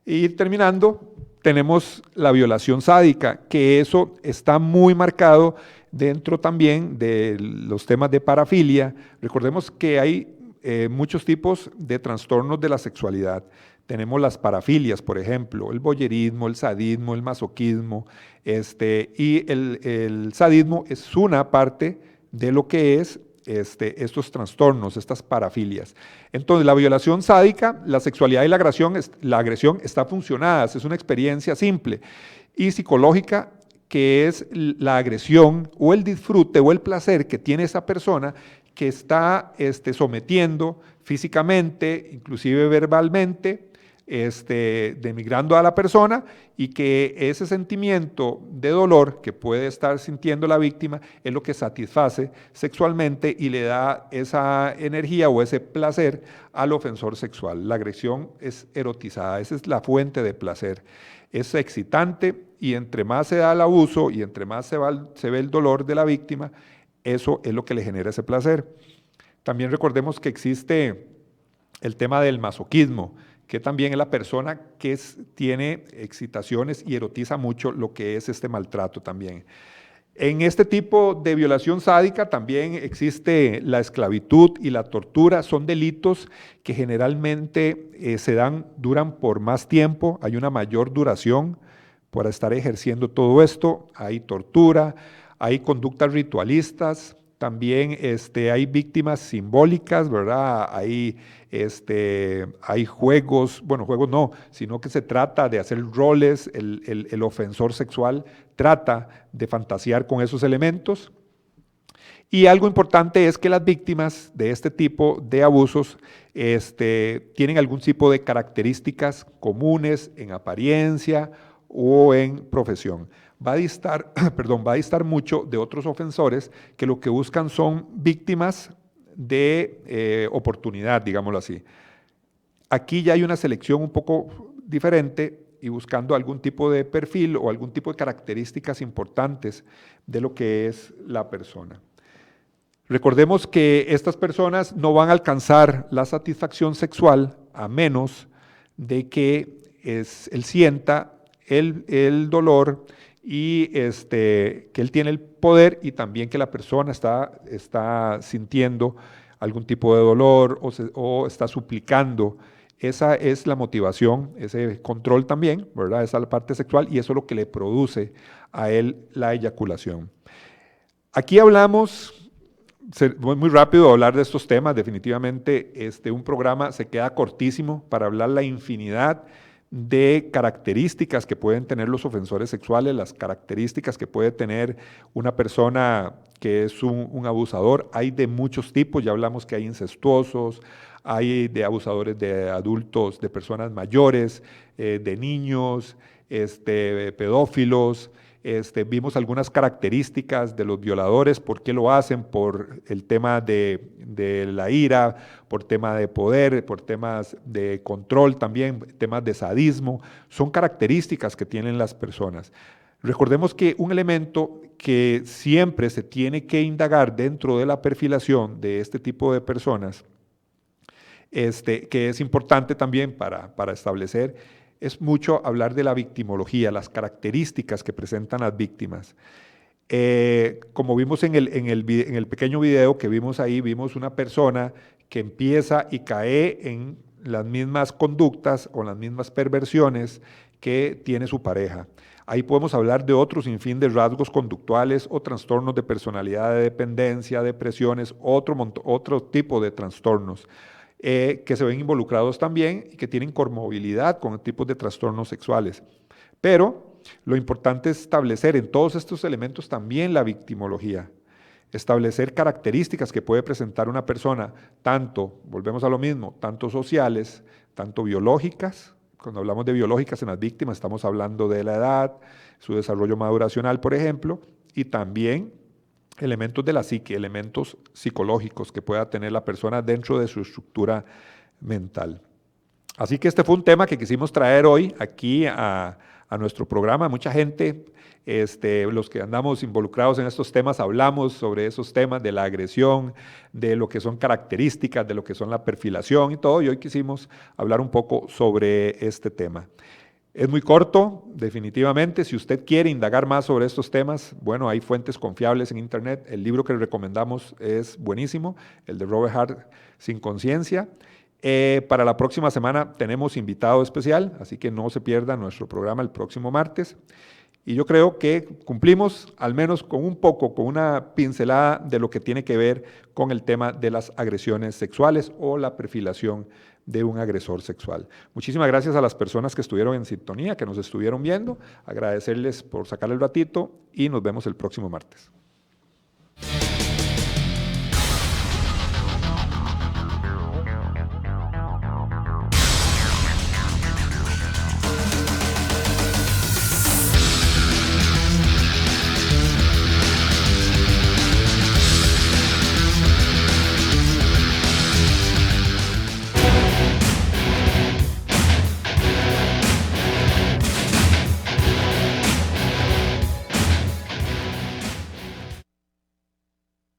ir terminando, tenemos la violación sádica, que eso está muy marcado dentro también de los temas de parafilia. Recordemos que hay muchos tipos de trastornos de la sexualidad. Tenemos las parafilias, por ejemplo, el voyerismo, el sadismo, el masoquismo, y el sadismo es una parte de lo que es estos trastornos, estas parafilias. Entonces, la violación sádica, la sexualidad y la agresión está funcionadas, es una experiencia simple y psicológica, que es la agresión o el disfrute o el placer que tiene esa persona que está sometiendo físicamente, inclusive verbalmente, denigrando a la persona, y que ese sentimiento de dolor que puede estar sintiendo la víctima es lo que satisface sexualmente y le da esa energía o ese placer al ofensor sexual. La agresión es erotizada, esa es la fuente de placer. Es excitante y entre más se da el abuso y entre más se ve el dolor de la víctima, eso es lo que le genera ese placer. También recordemos que existe el tema del masoquismo, que también es la persona que tiene excitaciones y erotiza mucho lo que es este maltrato también. En este tipo de violación sádica también existe la esclavitud y la tortura. Son delitos que generalmente duran por más tiempo, hay una mayor duración por estar ejerciendo todo esto. Hay tortura, hay conductas ritualistas, también hay víctimas simbólicas, ¿verdad? Hay juegos, bueno, juegos no, sino que se trata de hacer roles, el ofensor sexual trata de fantasear con esos elementos. Y algo importante es que las víctimas de este tipo de abusos tienen algún tipo de características comunes en apariencia o en profesión. Va a distar mucho de otros ofensores que lo que buscan son víctimas de oportunidad, digámoslo así. Aquí ya hay una selección un poco diferente y buscando algún tipo de perfil o algún tipo de características importantes de lo que es la persona. Recordemos que estas personas no van a alcanzar la satisfacción sexual a menos de que él sienta el dolor y que él tiene el poder y también que la persona está sintiendo algún tipo de dolor o está suplicando. Esa es la motivación, ese control también, ¿verdad? Esa es la parte sexual y eso es lo que le produce a él la eyaculación. Aquí hablamos, muy rápido hablar de estos temas, definitivamente un programa se queda cortísimo para hablar la infinidad de características que pueden tener los ofensores sexuales, las características que puede tener una persona que es un abusador. Hay de muchos tipos, ya hablamos que hay incestuosos, hay de abusadores de adultos, de personas mayores, de niños, pedófilos. Vimos algunas características de los violadores, por qué lo hacen, por el tema de la ira, por tema de poder, por temas de control también, temas de sadismo. Son características que tienen las personas. Recordemos que un elemento que siempre se tiene que indagar dentro de la perfilación de este tipo de personas, que es importante también para establecer, es mucho hablar de la victimología, las características que presentan las víctimas. Como vimos en el pequeño video que vimos ahí, vimos una persona que empieza y cae en las mismas conductas o las mismas perversiones que tiene su pareja. Ahí podemos hablar de otro sinfín de rasgos conductuales o trastornos de personalidad, de dependencia, depresiones, otro tipo de trastornos. Que se ven involucrados también y que tienen comorbilidad con tipos de trastornos sexuales. Pero lo importante es establecer en todos estos elementos también la victimología, establecer características que puede presentar una persona, tanto, volvemos a lo mismo, tanto sociales, tanto biológicas. Cuando hablamos de biológicas en las víctimas estamos hablando de la edad, su desarrollo maduracional, por ejemplo, y también elementos de la psique, elementos psicológicos que pueda tener la persona dentro de su estructura mental. Así que este fue un tema que quisimos traer hoy aquí a nuestro programa. Mucha gente, los que andamos involucrados en estos temas, hablamos sobre esos temas de la agresión, de lo que son características, de lo que son la perfilación y todo, y hoy quisimos hablar un poco sobre este tema. Es muy corto, definitivamente. Si usted quiere indagar más sobre estos temas, bueno, hay fuentes confiables en internet. El libro que le recomendamos es buenísimo, el de Robert Hart, Sin Conciencia. Para la próxima semana tenemos invitado especial, así que no se pierda nuestro programa el próximo martes. Y yo creo que cumplimos al menos con una pincelada de lo que tiene que ver con el tema de las agresiones sexuales o la perfilación de un agresor sexual. Muchísimas gracias a las personas que estuvieron en sintonía, que nos estuvieron viendo. Agradecerles por sacar el ratito y nos vemos el próximo martes.